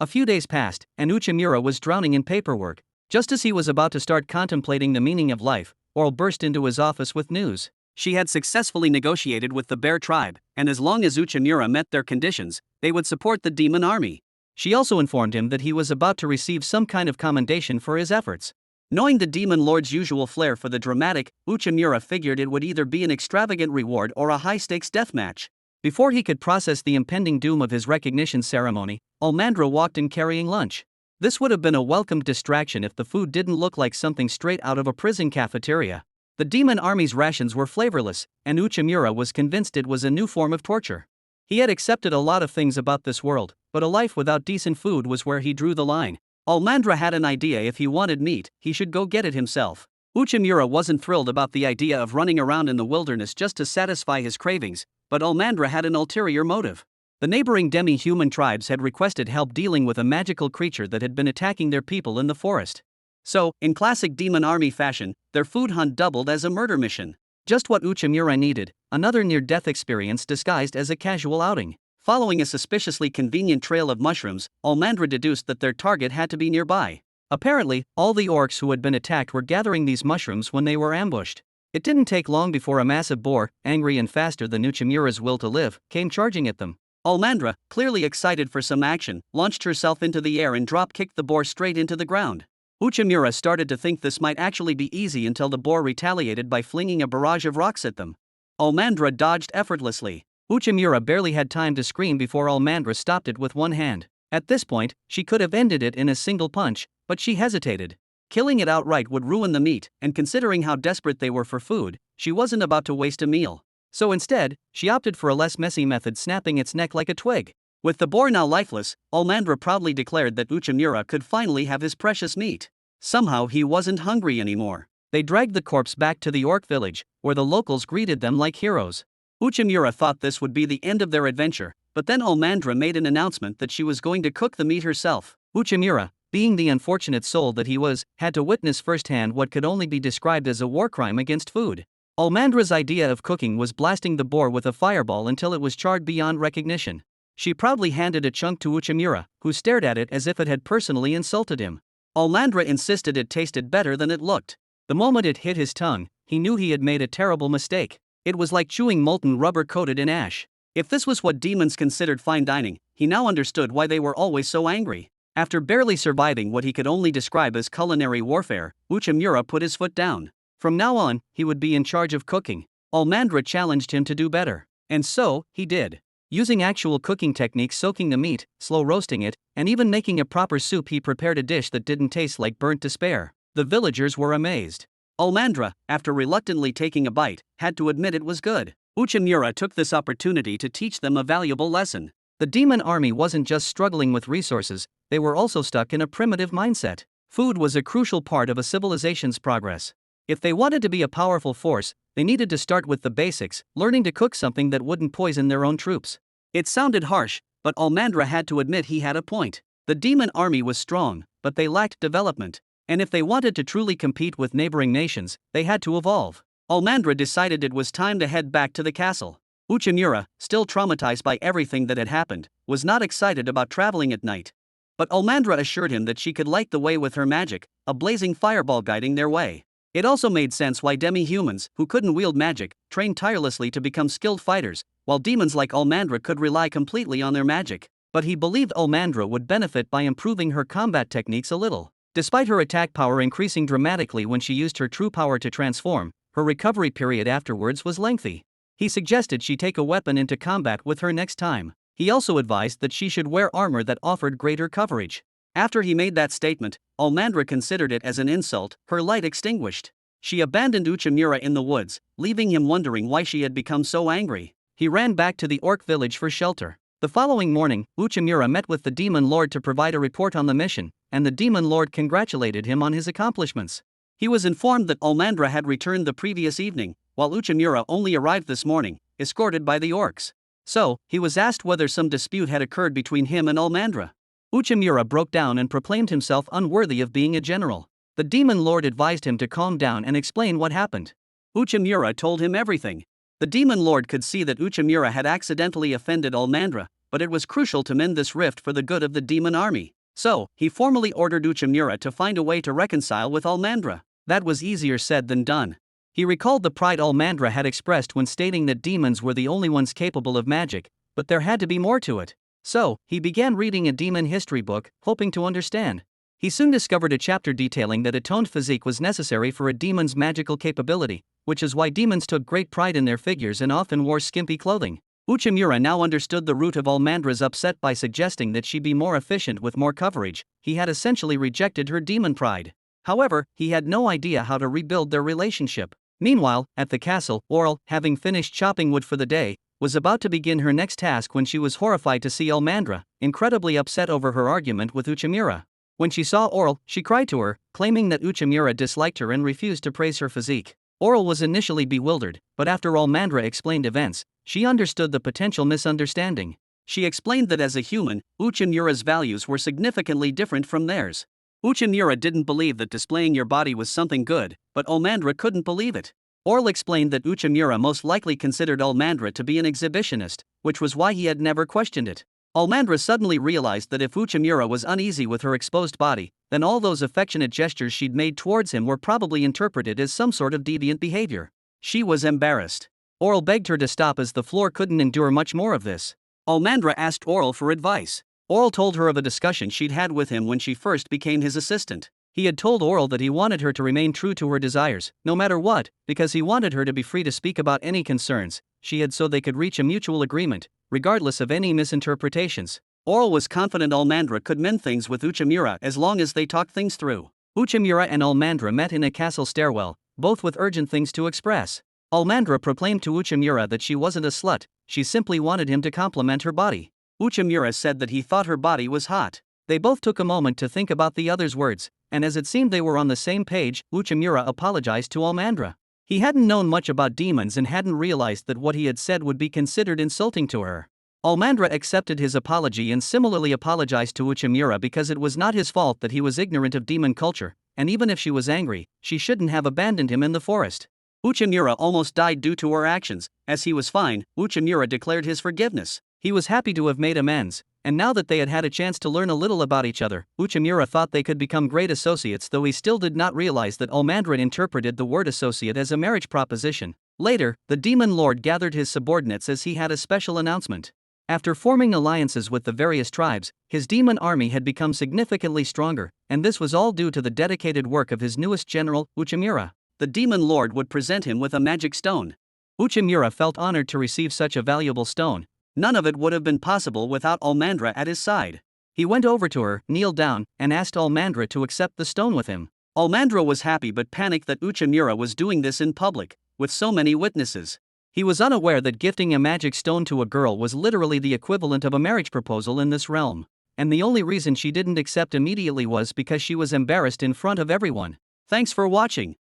A few days passed, and Uchimura was drowning in paperwork. Just as he was about to start contemplating the meaning of life, Oral burst into his office with news. She had successfully negotiated with the bear tribe, and as long as Uchimura met their conditions, they would support the demon army. She also informed him that he was about to receive some kind of commendation for his efforts. Knowing the demon lord's usual flair for the dramatic, Uchimura figured it would either be an extravagant reward or a high-stakes death match. Before he could process the impending doom of his recognition ceremony, Almandra walked in carrying lunch. This would have been a welcomed distraction if the food didn't look like something straight out of a prison cafeteria. The demon army's rations were flavorless, and Uchimura was convinced it was a new form of torture. He had accepted a lot of things about this world, but a life without decent food was where he drew the line. Almandra had an idea: if he wanted meat, he should go get it himself. Uchimura wasn't thrilled about the idea of running around in the wilderness just to satisfy his cravings, but Almandra had an ulterior motive. The neighboring demi-human tribes had requested help dealing with a magical creature that had been attacking their people in the forest. So, in classic demon army fashion, their food hunt doubled as a murder mission. Just what Uchimura needed, another near-death experience disguised as a casual outing. Following a suspiciously convenient trail of mushrooms, Almandra deduced that their target had to be nearby. Apparently, all the orcs who had been attacked were gathering these mushrooms when they were ambushed. It didn't take long before a massive boar, angry and faster than Uchimura's will to live, came charging at them. Almandra, clearly excited for some action, launched herself into the air and drop-kicked the boar straight into the ground. Uchimura started to think this might actually be easy until the boar retaliated by flinging a barrage of rocks at them. Almandra dodged effortlessly. Uchimura barely had time to scream before Almandra stopped it with one hand. At this point, she could have ended it in a single punch, but she hesitated. Killing it outright would ruin the meat, and considering how desperate they were for food, she wasn't about to waste a meal. So instead, she opted for a less messy method, snapping its neck like a twig. With the boar now lifeless, Almandra proudly declared that Uchimura could finally have his precious meat. Somehow he wasn't hungry anymore. They dragged the corpse back to the orc village, where the locals greeted them like heroes. Uchimura thought this would be the end of their adventure, but then Almandra made an announcement that she was going to cook the meat herself. Uchimura, being the unfortunate soul that he was, had to witness firsthand what could only be described as a war crime against food. Almandra's idea of cooking was blasting the boar with a fireball until it was charred beyond recognition. She proudly handed a chunk to Uchimura, who stared at it as if it had personally insulted him. Almandra insisted it tasted better than it looked. The moment it hit his tongue, he knew he had made a terrible mistake. It was like chewing molten rubber coated in ash. If this was what demons considered fine dining, he now understood why they were always so angry. After barely surviving what he could only describe as culinary warfare, Uchimura put his foot down. From now on, he would be in charge of cooking. Almandra challenged him to do better. And so, he did. Using actual cooking techniques, soaking the meat, slow roasting it, and even making a proper soup, he prepared a dish that didn't taste like burnt despair. The villagers were amazed. Almandra, after reluctantly taking a bite, had to admit it was good. Uchimura took this opportunity to teach them a valuable lesson. The demon army wasn't just struggling with resources, they were also stuck in a primitive mindset. Food was a crucial part of a civilization's progress. If they wanted to be a powerful force, they needed to start with the basics, learning to cook something that wouldn't poison their own troops. It sounded harsh, but Almandra had to admit he had a point. The demon army was strong, but they lacked development. And if they wanted to truly compete with neighboring nations, they had to evolve. Almandra decided it was time to head back to the castle. Uchimura, still traumatized by everything that had happened, was not excited about traveling at night. But Almandra assured him that she could light the way with her magic, a blazing fireball guiding their way. It also made sense why demi-humans, who couldn't wield magic, trained tirelessly to become skilled fighters, while demons like Almandra could rely completely on their magic. But he believed Almandra would benefit by improving her combat techniques a little. Despite her attack power increasing dramatically when she used her true power to transform, her recovery period afterwards was lengthy. He suggested she take a weapon into combat with her next time. He also advised that she should wear armor that offered greater coverage. After he made that statement, Almandra considered it as an insult, her light extinguished. She abandoned Uchimura in the woods, leaving him wondering why she had become so angry. He ran back to the orc village for shelter. The following morning, Uchimura met with the demon lord to provide a report on the mission, and the demon lord congratulated him on his accomplishments. He was informed that Almandra had returned the previous evening, while Uchimura only arrived this morning, escorted by the orcs. So, he was asked whether some dispute had occurred between him and Almandra. Uchimura broke down and proclaimed himself unworthy of being a general. The demon lord advised him to calm down and explain what happened. Uchimura told him everything. The demon lord could see that Uchimura had accidentally offended Almandra, but it was crucial to mend this rift for the good of the demon army. So, he formally ordered Uchimura to find a way to reconcile with Almandra. That was easier said than done. He recalled the pride Almandra had expressed when stating that demons were the only ones capable of magic, but there had to be more to it. So, he began reading a demon history book, hoping to understand. He soon discovered a chapter detailing that a toned physique was necessary for a demon's magical capability, which is why demons took great pride in their figures and often wore skimpy clothing. Uchimura now understood the root of Almandra's upset by suggesting that she be more efficient with more coverage. He had essentially rejected her demon pride. However, he had no idea how to rebuild their relationship. Meanwhile, at the castle, Oral, having finished chopping wood for the day, was about to begin her next task when she was horrified to see Almandra, incredibly upset over her argument with Uchimura. When she saw Oral, she cried to her, claiming that Uchimura disliked her and refused to praise her physique. Oral was initially bewildered, but after Almandra explained events, she understood the potential misunderstanding. She explained that as a human, Uchimura's values were significantly different from theirs. Uchimura didn't believe that displaying your body was something good, but Almandra couldn't believe it. Oral explained that Uchimura most likely considered Almandra to be an exhibitionist, which was why he had never questioned it. Almandra suddenly realized that if Uchimura was uneasy with her exposed body, then all those affectionate gestures she'd made towards him were probably interpreted as some sort of deviant behavior. She was embarrassed. Oral begged her to stop as the floor couldn't endure much more of this. Almandra asked Oral for advice. Oral told her of a discussion she'd had with him when she first became his assistant. He had told Oral that he wanted her to remain true to her desires, no matter what, because he wanted her to be free to speak about any concerns she had so they could reach a mutual agreement, regardless of any misinterpretations. Oral was confident Almandra could mend things with Uchimura as long as they talked things through. Uchimura and Almandra met in a castle stairwell, both with urgent things to express. Almandra proclaimed to Uchimura that she wasn't a slut, she simply wanted him to compliment her body. Uchimura said that he thought her body was hot. They both took a moment to think about the other's words, and as it seemed they were on the same page, Uchimura apologized to Almandra. He hadn't known much about demons and hadn't realized that what he had said would be considered insulting to her. Almandra accepted his apology and similarly apologized to Uchimura because it was not his fault that he was ignorant of demon culture, and even if she was angry, she shouldn't have abandoned him in the forest. Uchimura almost died due to her actions. As he was fine, Uchimura declared his forgiveness. He was happy to have made amends, and now that they had had a chance to learn a little about each other, Uchimura thought they could become great associates, though he still did not realize that Almandra interpreted the word associate as a marriage proposition. Later, the demon lord gathered his subordinates as he had a special announcement. After forming alliances with the various tribes, his demon army had become significantly stronger, and this was all due to the dedicated work of his newest general, Uchimura. The demon lord would present him with a magic stone. Uchimura felt honored to receive such a valuable stone. None of it would have been possible without Almandra at his side. He went over to her, kneeled down, and asked Almandra to accept the stone with him. Almandra was happy but panicked that Uchimura was doing this in public, with so many witnesses. He was unaware that gifting a magic stone to a girl was literally the equivalent of a marriage proposal in this realm. And the only reason she didn't accept immediately was because she was embarrassed in front of everyone. Thanks for watching.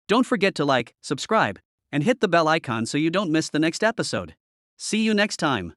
Don't forget to like, subscribe, and hit the bell icon so you don't miss the next episode. See you next time.